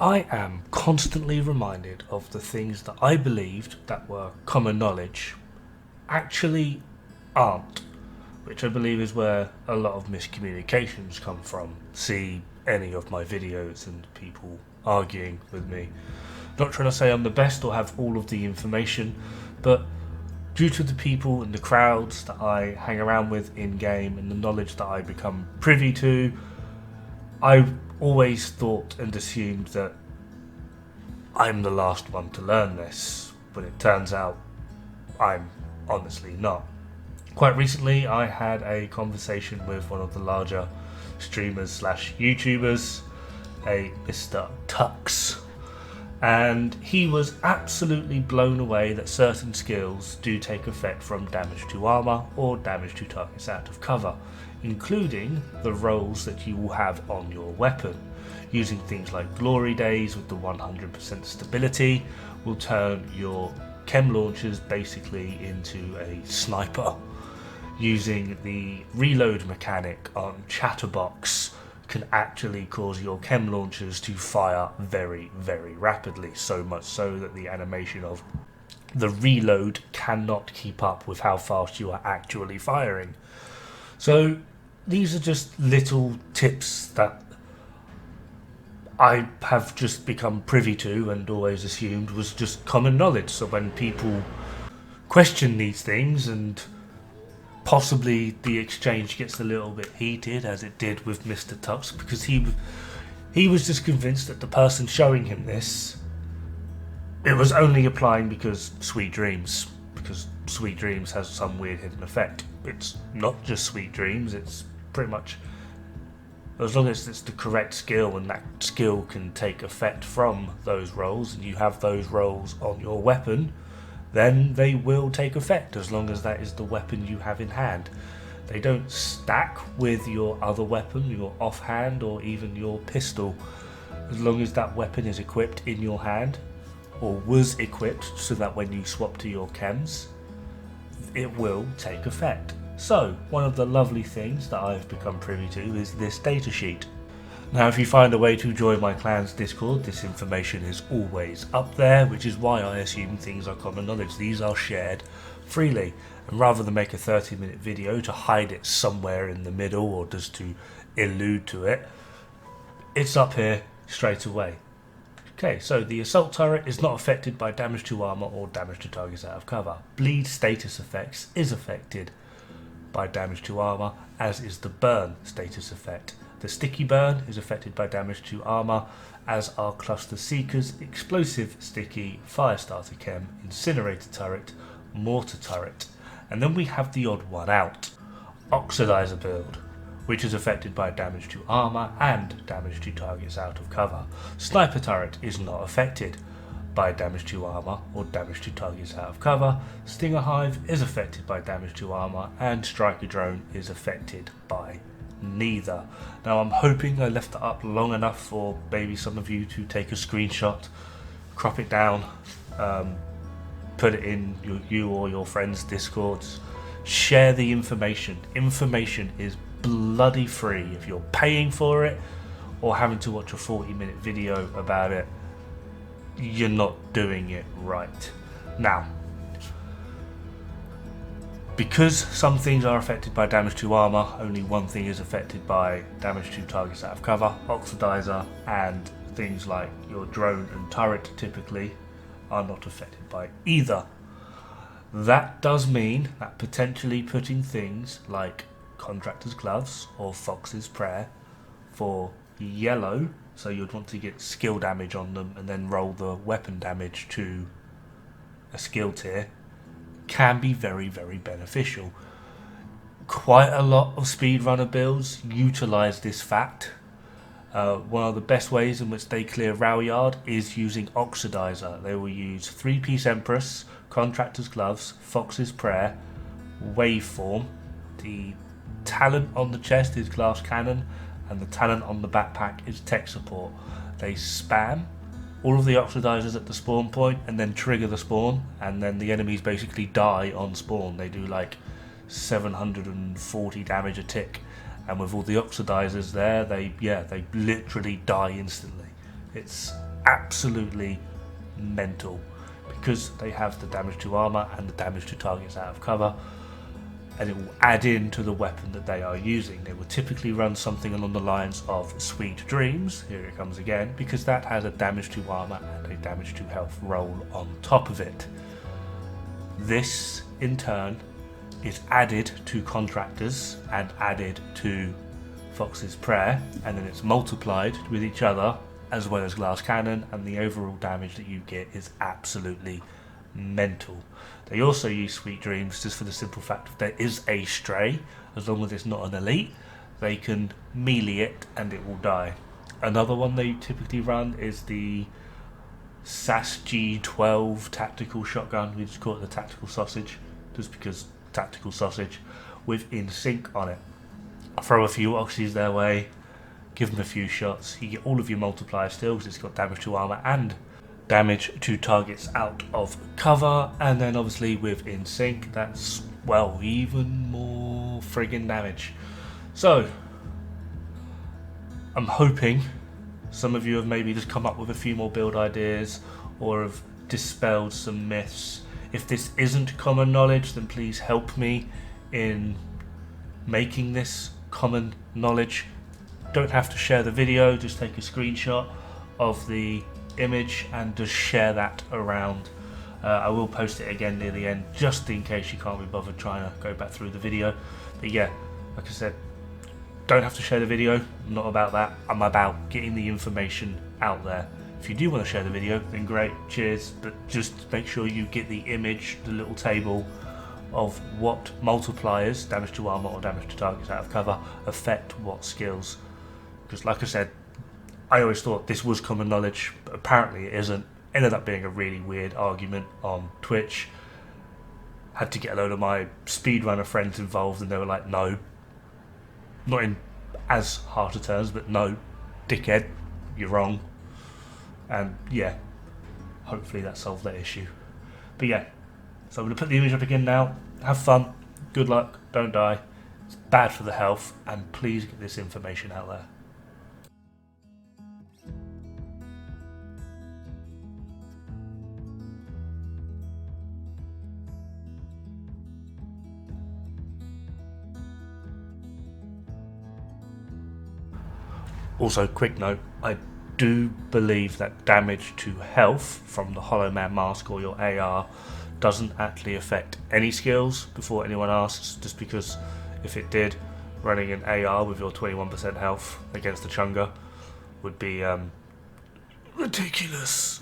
I am constantly reminded of the things that I believed that were common knowledge actually aren't, which I believe is where a lot of miscommunications come from. See any of my videos and people arguing with me. Not trying to say I'm the best or have all of the information, but due to the people and the crowds that I hang around with in game and the knowledge that I become privy to, I always thought and assumed that I'm the last one to learn this, but it turns out I'm honestly not. Quite recently I had a conversation with one of the larger streamers slash YouTubers, a Mr. Tux, and he was absolutely blown away that certain skills do take effect from damage to armor or damage to targets out of cover, including the rolls that you will have on your weapon. Using things like Glory Days with the 100% stability will turn your chem launchers basically into a sniper. Using the reload mechanic on Chatterbox can actually cause your chem launchers to fire very, very rapidly, so much so that the animation of the reload cannot keep up with how fast you are actually firing. So these are just little tips that I have just become privy to and always assumed was just common knowledge. So when people question these things and possibly the exchange gets a little bit heated, as it did with Mr. Tux, because he was just convinced that the person showing him this, it was only applying because Sweet Dreams has some weird hidden effect. It's not just Sweet Dreams, it's pretty much, as long as it's the correct skill and that skill can take effect from those rolls and you have those rolls on your weapon, then they will take effect as long as that is the weapon you have in hand. They don't stack with your other weapon, your offhand or even your pistol. As long as that weapon is equipped in your hand, or was equipped so that when you swap to your chems, it will take effect. So, one of the lovely things that I've become privy to is this datasheet. Now, if you find a way to join my clan's Discord, this information is always up there, which is why I assume things are common knowledge. These are shared freely, and rather than make a 30-minute video to hide it somewhere in the middle or just to allude to it, it's up here straight away. Okay, so the assault turret is not affected by damage to armor or damage to targets out of cover. Bleed status effects is affected by damage to armor, as is the burn status effect. The sticky burn is affected by damage to armor, as are Cluster Seeker's explosive sticky, Firestarter chem, incinerator turret, mortar turret. And then we have the odd one out, Oxidizer build, which is affected by damage to armor and damage to targets out of cover. Sniper turret is not affected by damage to armor or damage to targets out of cover. Stinger Hive is affected by damage to armor, and Striker Drone is affected by neither. Now I'm hoping I left it up long enough for maybe some of you to take a screenshot, crop it down, put it in you or your friends' Discords, share the information. Information is bloody free. If you're paying for it or having to watch a 40-minute video about it, you're not doing it right. Now, because some things are affected by damage to armor, only one thing is affected by damage to targets out of cover. Oxidizer and things like your drone and turret typically are not affected by either. That does mean that potentially putting things like Contractor's Gloves or Fox's Prayer for yellow, so you'd want to get skill damage on them and then roll the weapon damage to a skill tier, can be very, very beneficial. Quite a lot of speedrunner builds utilise this fact. One of the best ways in which they clear Rawyard is using Oxidizer. They will use 3-piece Empress, Contractor's Gloves, Fox's Prayer, Waveform. The talent on the chest is Glass Cannon, and the talent on the backpack is Tech Support. They spam all of the oxidizers at the spawn point and then trigger the spawn, and then the enemies basically die on spawn. They do like 740 damage a tick, and with all the oxidizers there, they literally die instantly. It's absolutely mental, because they have the damage to armor and the damage to targets out of cover, and it will add in to the weapon that they are using. They will typically run something along the lines of Sweet Dreams, here it comes again, because that has a damage to armor and a damage to health roll on top of it. This in turn is added to Contractors and added to Fox's Prayer, and then it's multiplied with each other as well as Glass Cannon, and the overall damage that you get is absolutely mental. They also use Sweet Dreams just for the simple fact that there is a stray, as long as it's not an elite, they can melee it and it will die. Another one they typically run is the SAS G12 tactical shotgun. We just call it the tactical sausage, just because tactical sausage, with In Sync on it. Throw a few oxys their way, give them a few shots, you get all of your multipliers still because it's got damage to armor and damage to targets out of cover, and then obviously with In Sync that's, well, even more friggin' damage. So I'm hoping some of you have maybe just come up with a few more build ideas or have dispelled some myths. If this isn't common knowledge, then please help me in making this common knowledge. Don't have to share the video, just take a screenshot of the image and just share that around. I will post it again near the end just in case you can't be bothered trying to go back through the video. But yeah, like I said, don't have to share the video. I'm not about that. I'm about getting the information out there. If you do want to share the video, then great, cheers, but just make sure you get the image, the little table of what multipliers, damage to armor or damage to targets out of cover, affect what skills. Because like I said, I always thought this was common knowledge, but apparently it isn't. Ended up being a really weird argument on Twitch. Had to get a load of my speedrunner friends involved, and they were like, no. Not in as harsh terms, but no, dickhead, you're wrong. And yeah, hopefully that solved that issue. But yeah, so I'm going to put the image up again now. Have fun, good luck, don't die. It's bad for the health, and please get this information out there. Also, quick note, I do believe that damage to health from the Hollow Man Mask or your AR doesn't actually affect any skills, before anyone asks, just because if it did, running an AR with your 21% health against the Chunga would be ridiculous.